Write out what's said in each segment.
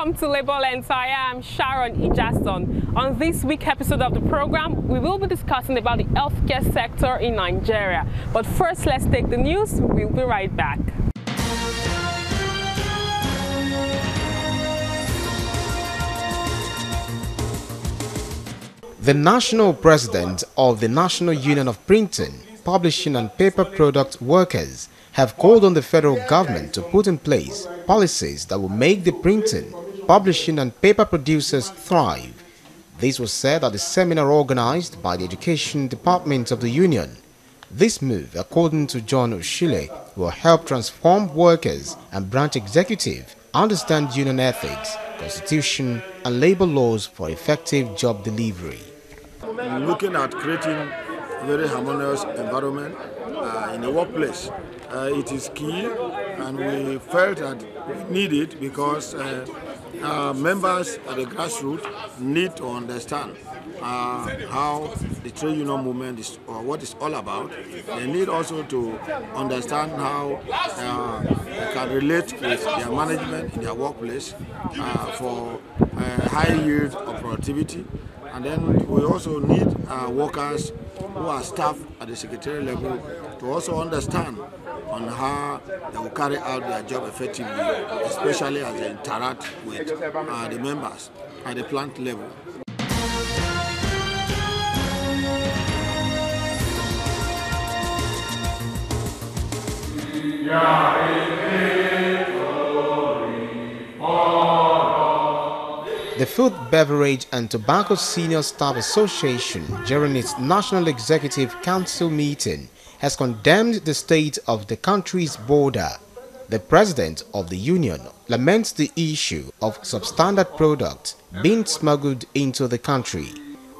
welcome to Labour Lens. I am Sharon Ijason. On this week's episode of the program, we will be discussing about the healthcare sector in Nigeria. But first, let's take the news. We'll be right back. The national president of the National Union of Printing, Publishing and Paper Product Workers have called on the federal government to put in place policies that will make the printing, publishing and paper producers thrive. This was said at the seminar organized by the Education Department of the Union. This move, according to John Oshile, will help transform workers and branch executives understand union ethics, constitution and labor laws for effective job delivery. Looking at creating a very harmonious environment in the workplace, it is key, and we felt that we need it because members at the grassroots need to understand how the trade union movement is, or what it's all about. They need also to understand how they can relate with their management in their workplace for high yield of productivity. And then we also need workers who are staff at the secretarial level to also understand on how they will carry out their job effectively, especially as they interact with the members at the plant level. The Food, Beverage and Tobacco Senior Staff Association, during its National Executive Council meeting, has condemned the state of the country's border. The president of the union laments the issue of substandard products being smuggled into the country.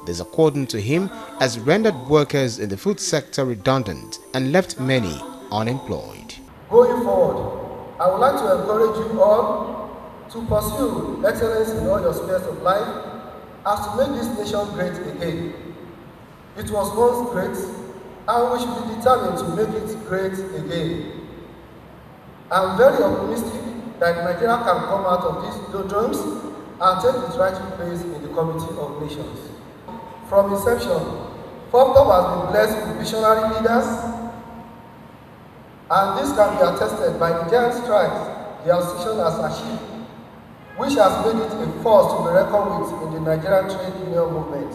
This, according to him, has rendered workers in the food sector redundant and left many unemployed. Going forward, I would like to encourage you all to pursue excellence in all your spheres of life as to make this nation great again. It was once great, and we should be determined to make it great again. I'm very optimistic that Nigeria can come out of these doldrums and take its rightful place in the community of nations. From inception, FOPTOP has been blessed with visionary leaders, and this can be attested by the giant strides the association has achieved, which has made it a force to be reckoned with in the Nigerian trade union movement.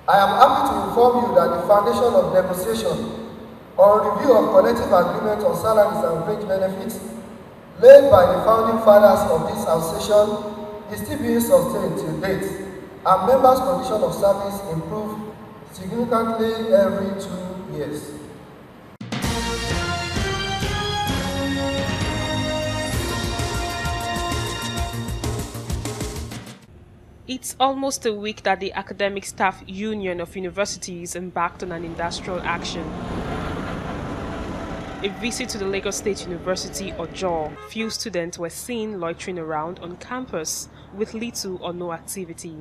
I am happy to inform you that the foundation of negotiation on review of collective agreement on salaries and wage benefits laid by the founding fathers of this association is still being sustained till date, and members' condition of service improve significantly every 2 years. It's almost a week that the Academic Staff Union of Universities embarked on an industrial action. A visit to the Lagos State University, Ojo, few students were seen loitering around on campus with little or no activity.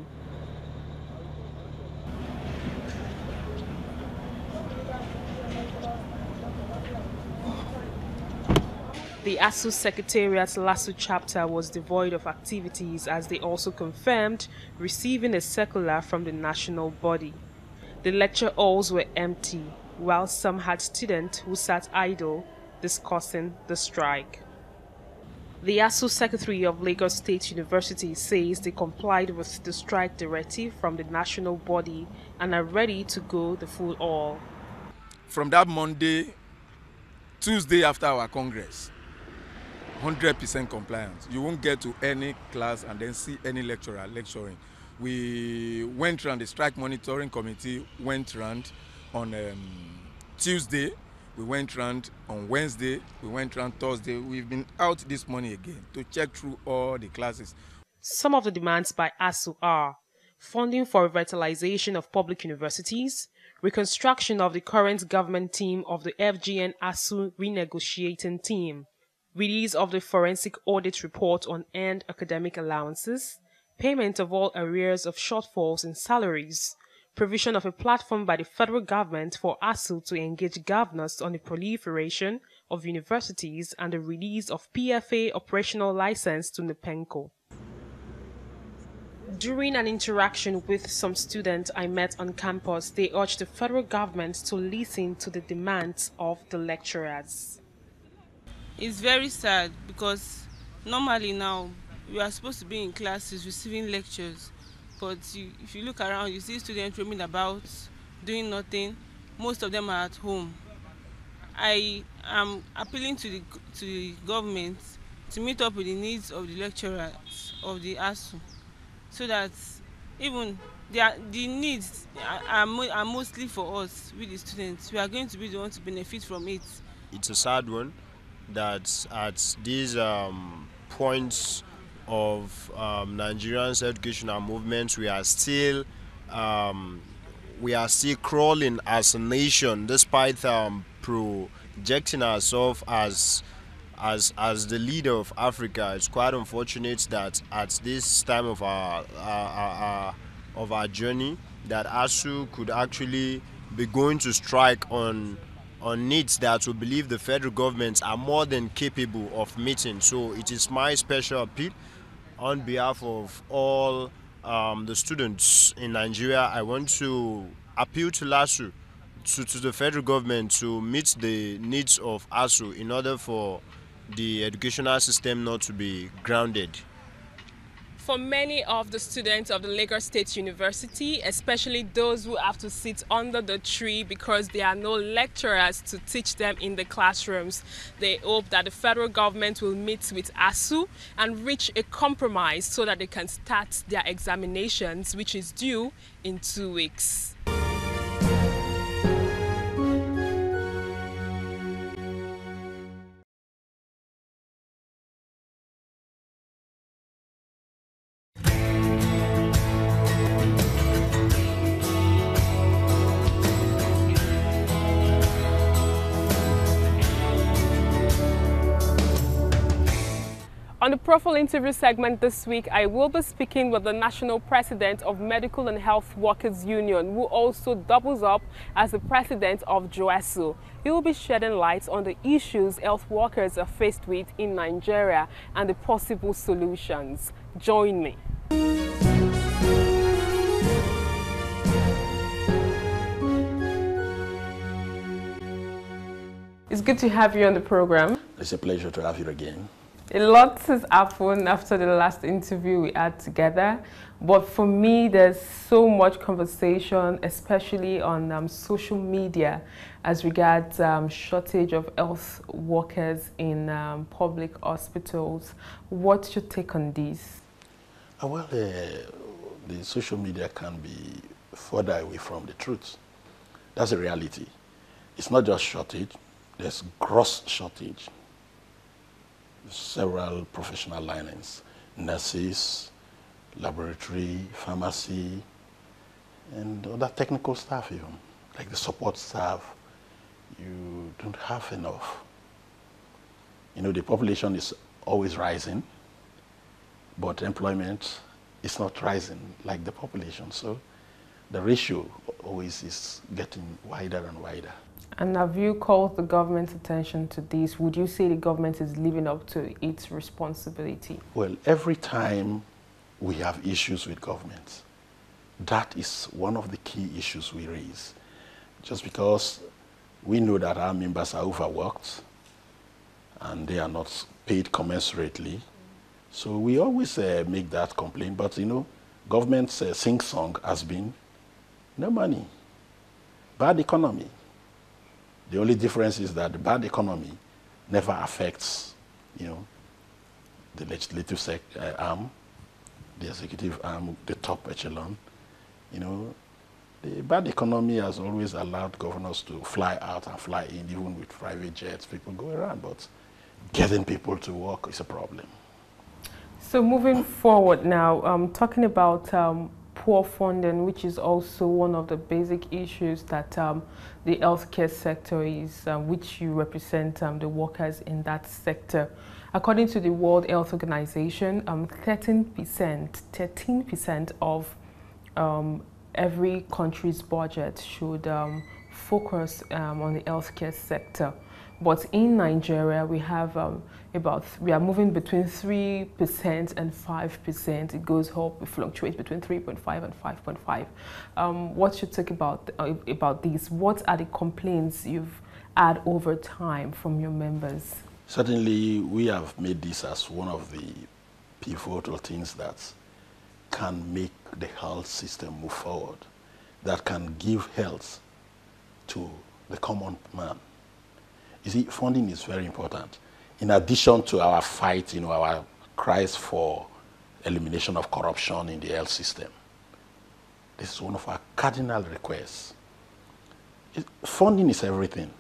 The ASU Secretariat's LASU chapter was devoid of activities, as they also confirmed receiving a circular from the national body. The lecture halls were empty, while some had students who sat idle discussing the strike. The ASU Secretary of Lagos State University says they complied with the strike directive from the national body and are ready to go the full haul. From that Monday, Tuesday after our Congress, 100% compliance. You won't get to any class and then see any lecturer lecturing. We went around, the strike monitoring committee went around on Tuesday, we went around on Wednesday, we went around Thursday. We've been out this morning again to check through all the classes. Some of the demands by ASU are funding for revitalization of public universities, reconstruction of the current government team of the FGN ASU renegotiating team, release of the forensic audit report on earned academic allowances, payment of all arrears of shortfalls in salaries, provision of a platform by the federal government for ASUU to engage governors on the proliferation of universities, and the release of PFA operational license to NUPENCO. During an interaction with some students I met on campus, they urged the federal government to listen to the demands of the lecturers. It's very sad because normally now we are supposed to be in classes receiving lectures, but if you look around, you see students roaming about doing nothing. Most of them are at home. I am appealing to the government to meet up with the needs of the lecturers of the ASUU, so that even the needs are mostly for us, with the students. We are going to be the ones to benefit from it. It's a sad one that at these points of Nigerians' educational movements, we are still crawling as a nation, despite projecting ourselves as the leader of Africa. It's quite unfortunate that at this time of our journey, that ASUU could actually be going to strike on needs that we believe the federal governments are more than capable of meeting. So it is my special appeal on behalf of all the students in Nigeria. I want to appeal to ASUU, to the federal government, to meet the needs of ASUU in order for the educational system not to be grounded. For many of the students of the Lagos State University, especially those who have to sit under the tree because there are no lecturers to teach them in the classrooms, they hope that the federal government will meet with ASUU and reach a compromise so that they can start their examinations, which is due in 2 weeks. On the Profile interview segment this week, I will be speaking with the National President of Medical and Health Workers Union, who also doubles up as the President of JOESU. He will be shedding light on the issues health workers are faced with in Nigeria and the possible solutions. Join me. It's good to have you on the program. It's a pleasure to have you again. A lot has happened after the last interview we had together, but for me there's so much conversation, especially on social media, as regards shortage of health workers in public hospitals. What's your take on this? Well, the social media can be further away from the truth. That's a reality. It's not just shortage, there's gross shortage. Several professional linings, nurses, laboratory, pharmacy, and other technical staff even, like the support staff. You don't have enough. You know, the population is always rising, but employment is not rising like the population. So the ratio always is getting wider and wider. And have you called the government's attention to this? Would you say the government is living up to its responsibility? Well, every time we have issues with government, that is one of the key issues we raise. Just because we know that our members are overworked and they are not paid commensurately. So we always make that complaint. But, you know, government's sing-song has been no money, bad economy. The only difference is that the bad economy never affects, you know, the legislative arm, the executive arm, the top echelon. You know, the bad economy has always allowed governors to fly out and fly in, even with private jets. People go around, but getting people to work is a problem. So moving forward now, talking about poor funding, which is also one of the basic issues that the healthcare sector is, which you represent the workers in that sector. According to the World Health Organization, 13% of every country's budget should focus on the healthcare sector. But in Nigeria, we have we are moving between 3% and 5%. It goes up, it fluctuates between 3.5 and 5.5. What should talk about these? What are the complaints you've had over time from your members? Certainly, we have made this as one of the pivotal things that can make the health system move forward, that can give health to the common man. You see, funding is very important. In addition to our fight, our cries for elimination of corruption in the health system, this is one of our cardinal requests. Funding is everything.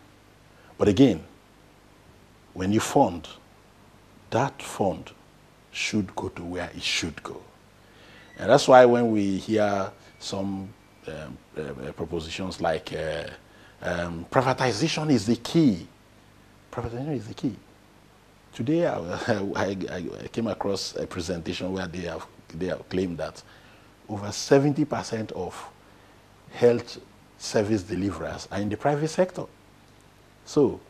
But again, when you fund, that fund should go to where it should go. And that's why when we hear some propositions like privatization is the key, privatization is the key. Today, I came across a presentation where they have claimed that over 70% of health service deliverers are in the private sector. So,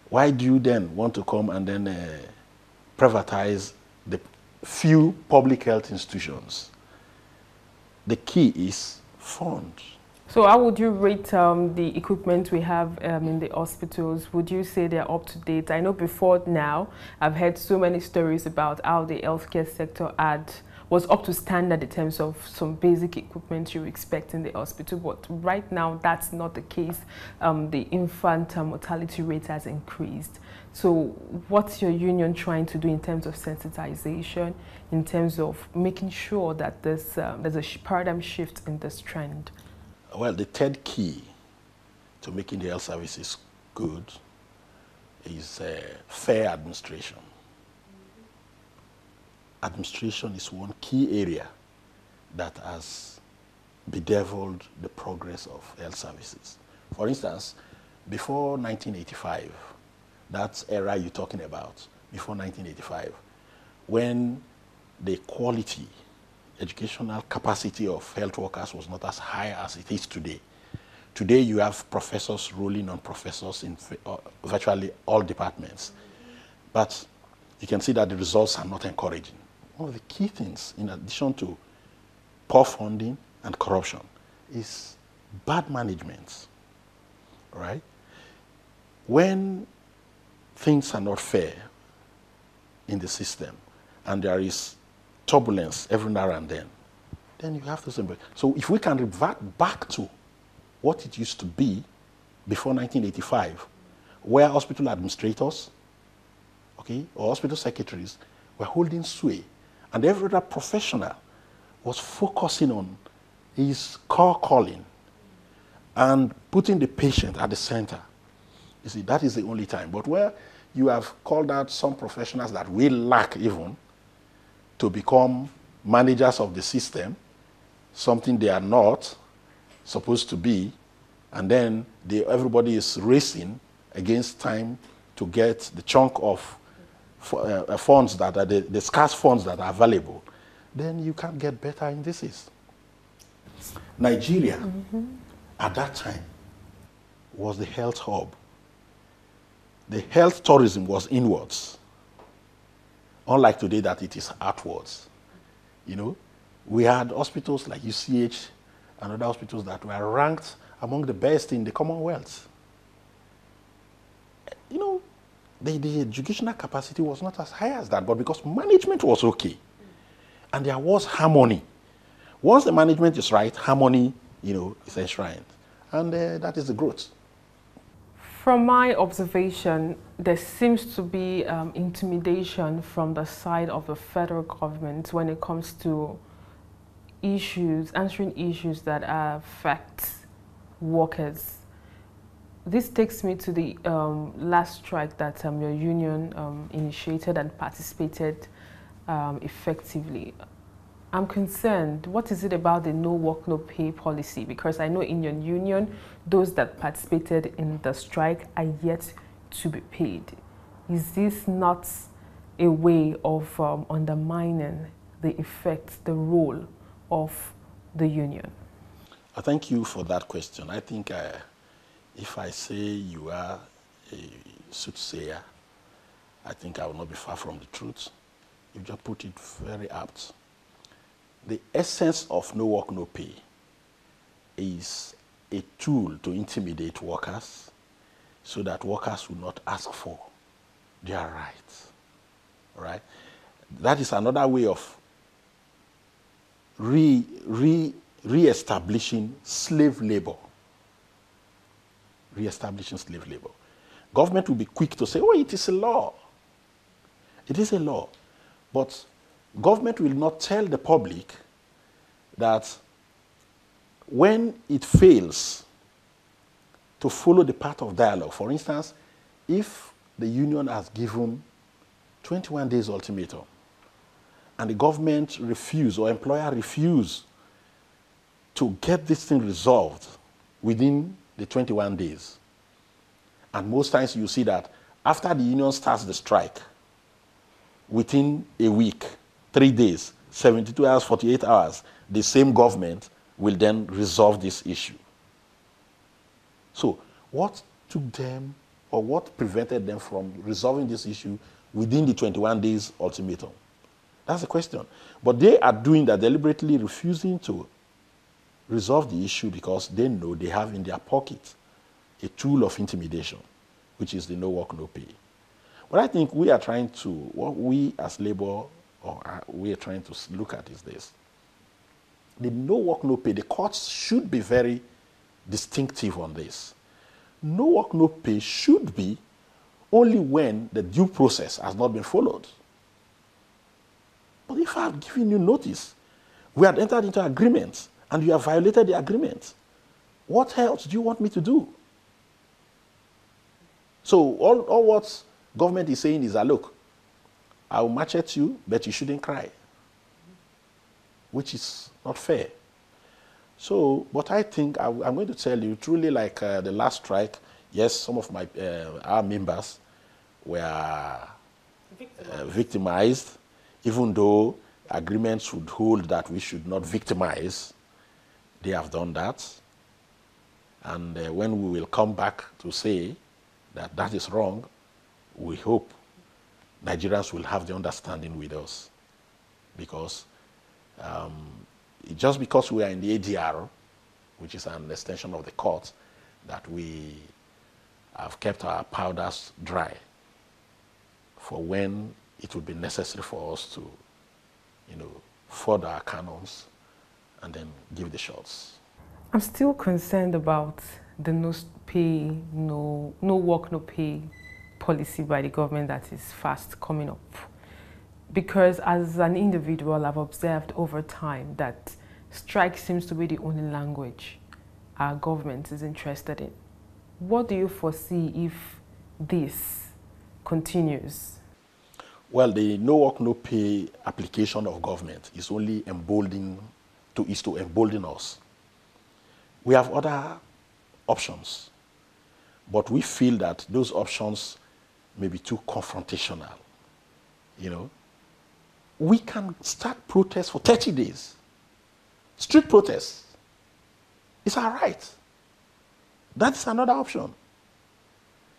why do you then want to come and then privatize the few public health institutions? The key is fund. So how would you rate the equipment we have in the hospitals? Would you say they're up to date? I know before now, I've heard so many stories about how the healthcare sector was up to standard in terms of some basic equipment you expect in the hospital, but right now that's not the case. The infant mortality rate has increased. So what's your union trying to do in terms of sensitization, in terms of making sure that there's a paradigm shift in this trend? Well, the third key to making the health services good is fair administration. Administration is one key area that has bedeviled the progress of health services. For instance, before 1985, that era you're talking about, before 1985, when the quality, educational capacity of health workers was not as high as it is today. Today you have professors rolling on professors in virtually all departments. But you can see that the results are not encouraging. One of the key things, in addition to poor funding and corruption, is bad management, right? When things are not fair in the system and there is turbulence every now and then you have to say, so if we can revert back to what it used to be before 1985, where hospital administrators, okay, or hospital secretaries were holding sway, and every other professional was focusing on his core calling and putting the patient at the center. You see, that is the only time. But where you have called out some professionals that we lack even to become managers of the system, something they are not supposed to be, and then everybody is racing against time to get the chunk of funds that are the scarce funds that are available, then you can't get better indices. Nigeria, at that time, was the health hub. The health tourism was inwards, unlike today that it is outwards. You know, we had hospitals like UCH and other hospitals that were ranked among the best in the Commonwealth. You know, the educational capacity was not as high as that, but because management was okay, and there was harmony. Once the management is right, harmony, you know, is enshrined, and that is the growth. From my observation, there seems to be intimidation from the side of the federal government when it comes to issues, answering issues that affect workers. This takes me to the last strike that your union initiated and participated effectively. I'm concerned, what is it about the no work, no pay policy? Because I know in your union, those that participated in the strike are yet to be paid. Is this not a way of undermining the effect, the role of the union? Thank you for that question. I think if I say you are a soothsayer, I think I will not be far from the truth. You just put it very apt. The essence of no work, no pay is a tool to intimidate workers so that workers will not ask for their rights. Right? That is another way of re-establishing slave labor. Re-establishing slave labor. Government will be quick to say, oh, it is a law. It is a law. But government will not tell the public that when it fails to follow the path of dialogue, for instance, if the union has given 21 days ultimatum and the government refuse or employer refuse to get this thing resolved within the 21 days, and most times you see that after the union starts the strike, within a week, 3 days, 72 hours, 48 hours, the same government will then resolve this issue. So what took them or what prevented them from resolving this issue within the 21 days ultimatum? That's the question. But they are doing that, deliberately refusing to resolve the issue because they know they have in their pocket a tool of intimidation, which is the no work, no pay. What I think we are trying to, what we as labor, or we are trying to look at is this. The no work, no pay, the courts should be very distinctive on this. No work, no pay should be only when the due process has not been followed. But if I have given you notice, we had entered into agreement, and you have violated the agreement, what else do you want me to do? So all what government is saying is that, look, I will march at you, but you shouldn't cry, which is not fair. So, but I think I'm going to tell you, truly like the last strike, yes, some of our members were victimized, even though agreements would hold that we should not victimize. They have done that. And when we will come back to say that that is wrong, we hope Nigerians will have the understanding with us. Because just because we are in the ADR, which is an extension of the court, that we have kept our powders dry for when it would be necessary for us to, further our canons and then give the shots. I'm still concerned about the no work, no pay policy by the government that is fast coming up. Because as an individual, I've observed over time that strike seems to be the only language our government is interested in. What do you foresee if this continues? Well, the no work, no pay application of government is only to embolden us. We have other options, but we feel that those options may be too confrontational. We can start protests for 30 days. Street protests. It's our right. That is another option.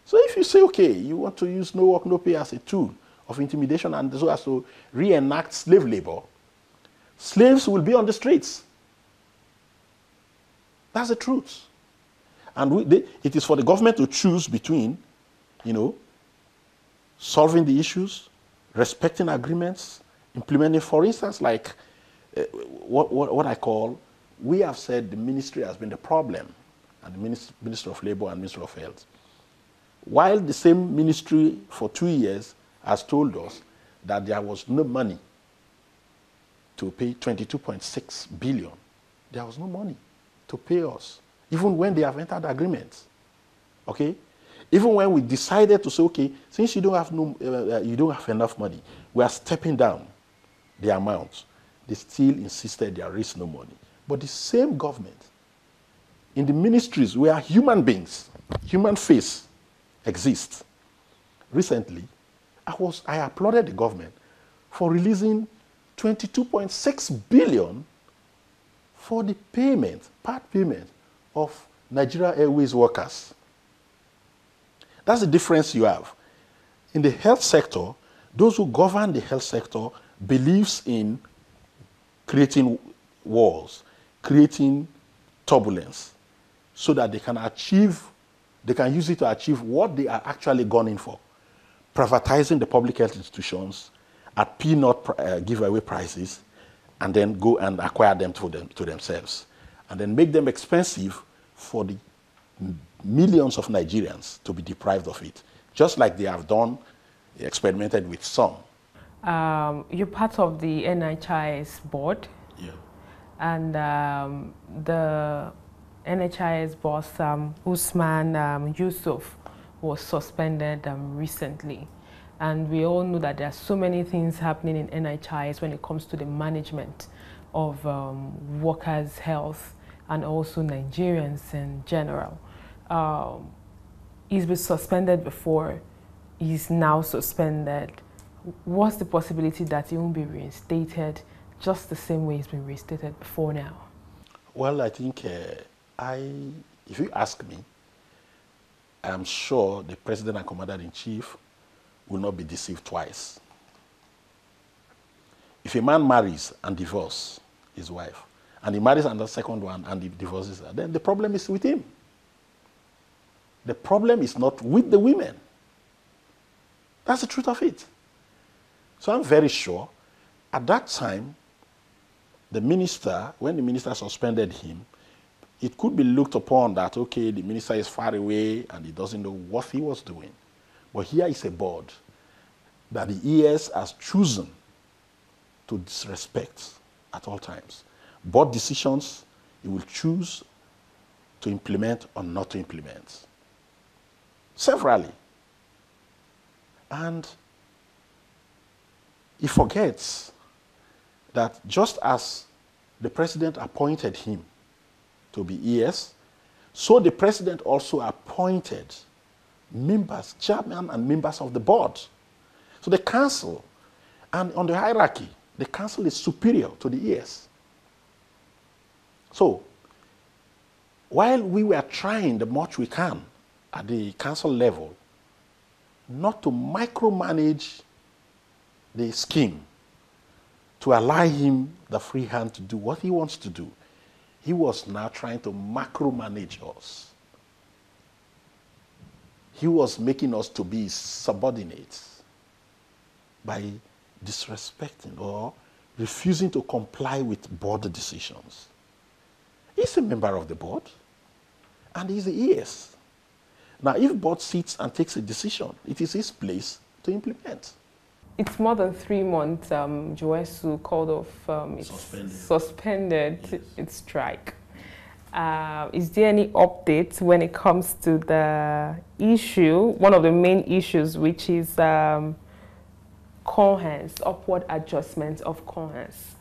So if you say, okay, you want to use no work, no pay as a tool of intimidation and so as to reenact slave labor, slaves will be on the streets. That's the truth. And it is for the government to choose between, solving the issues, respecting agreements, implementing, for instance, like what I call, we have said the ministry has been the problem, and the Minister of Labor and Minister of Health. While the same ministry for 2 years has told us that there was no money to pay 22.6 billion. There was no money to pay us, even when they have entered agreements. Okay? Even when we decided to say, okay, since you don't have enough money, we are stepping down the amount. They still insisted there is no money. But the same government, in the ministries where human beings, human face exists, recently, I applauded the government for releasing 22.6 billion for the payment, part payment of Nigeria Airways workers. That's the difference you have. In the health sector, those who govern the health sector believes in creating walls, creating turbulence, so that they can use it to achieve what they are actually gunning for. Privatizing the public health institutions at peanut giveaway prices, and then go and acquire them to themselves, and then make them expensive for the millions of Nigerians to be deprived of it, just like they have done, experimented with some. You're part of the NHIS board. Yeah. And the NHIS boss, Usman Yusuf, was suspended recently. And we all know that there are so many things happening in NHIS when it comes to the management of workers' health and also Nigerians in general. He's been suspended before, he's now suspended. What's the possibility that he won't be reinstated just the same way he's been reinstated before now? Well, I think if you ask me, I'm sure the President and Commander-in-Chief will not be deceived twice. If a man marries and divorces his wife, and he marries another second one and he divorces her, then the problem is with him. The problem is not with the women. That's the truth of it. So I'm very sure at that time, the minister, when the minister suspended him, it could be looked upon that, okay, the minister is far away and he doesn't know what he was doing. But here is a board that the ES has chosen to disrespect at all times. Board decisions, he will choose to implement or not to implement. Severally. And he forgets that just as the president appointed him to be ES, so the president also appointed members, chairman and members of the board. So the council, and on the hierarchy, the council is superior to the ES. So while we were trying the much we can at the council level not to micromanage the scheme, to allow him the free hand to do what he wants to do, he was now trying to macromanage us. He was making us to be subordinates by disrespecting or refusing to comply with board decisions. He's a member of the board, and he's the ES. Now, if board sits and takes a decision, it is his place to implement. It's more than 3 months Joesu called off suspended its strike. Is there any update when it comes to the issue, one of the main issues, which is CONHES, upward adjustment of CONHES?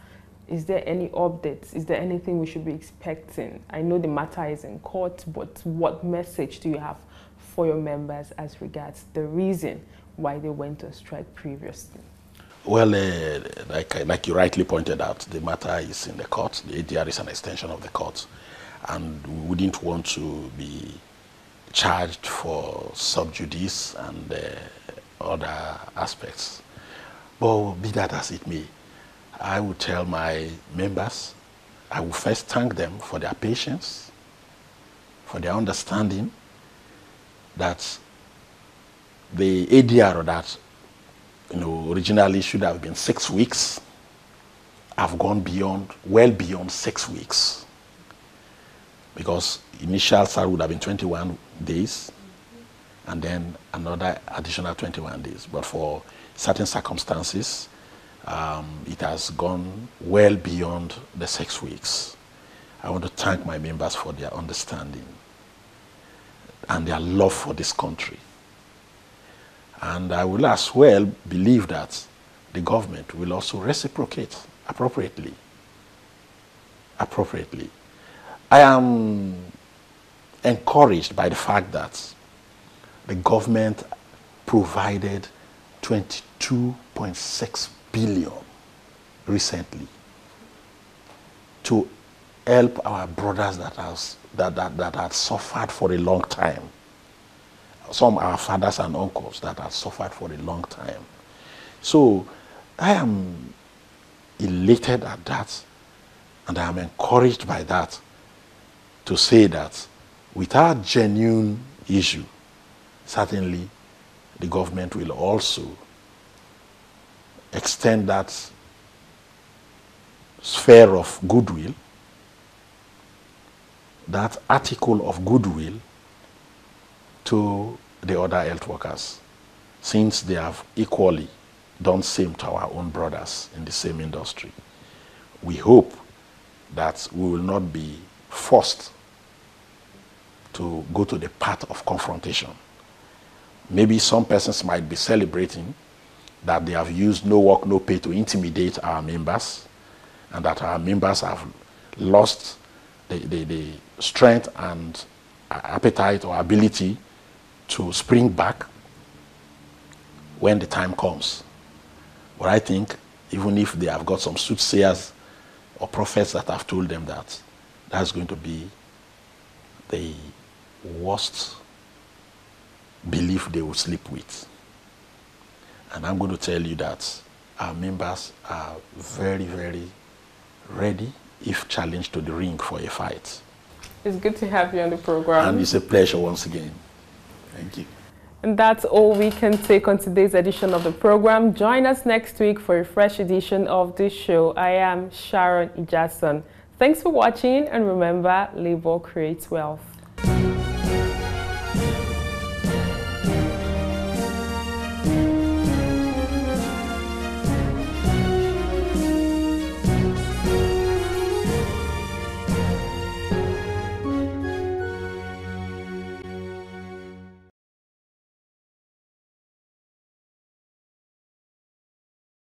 Is there any updates? Is there anything we should be expecting? I know the matter is in court, but what message do you have for your members as regards the reason why they went on strike previously? Well, like you rightly pointed out, the matter is in the court. The ADR is an extension of the court, and we wouldn't want to be charged for sub judice and other aspects. But be that as it may, I will tell my members, I will first thank them for their patience, for their understanding that the ADR that originally should have been 6 weeks have gone well beyond 6 weeks, because initial start would have been 21 days and then another additional 21 days. But for certain circumstances, it has gone well beyond the 6 weeks. I want to thank my members for their understanding and their love for this country. And I will as well believe that the government will also reciprocate appropriately. I am encouraged by the fact that the government provided 22.6 billion recently to help our brothers that have suffered for a long time. Some our fathers and uncles that have suffered for a long time. So I am elated at that, and I am encouraged by that to say that without genuine issue, certainly the government will also extend that sphere of goodwill, that article of goodwill to the other health workers, since they have equally done same to our own brothers in the same industry. We hope that we will not be forced to go to the path of confrontation. Maybe some persons might be celebrating that they have used no work, no pay to intimidate our members, and that our members have lost the strength and appetite or ability to spring back when the time comes. But I think even if they have got some soothsayers or prophets that have told them that, that's going to be the worst belief they will sleep with. And I'm going to tell you that our members are very, very ready if challenged to the ring for a fight. It's good to have you on the program. And it's a pleasure once again. Thank you. And that's all we can take on today's edition of the program. Join us next week for a fresh edition of this show. I am Sharon Ijason. Thanks for watching, and remember, labor creates wealth.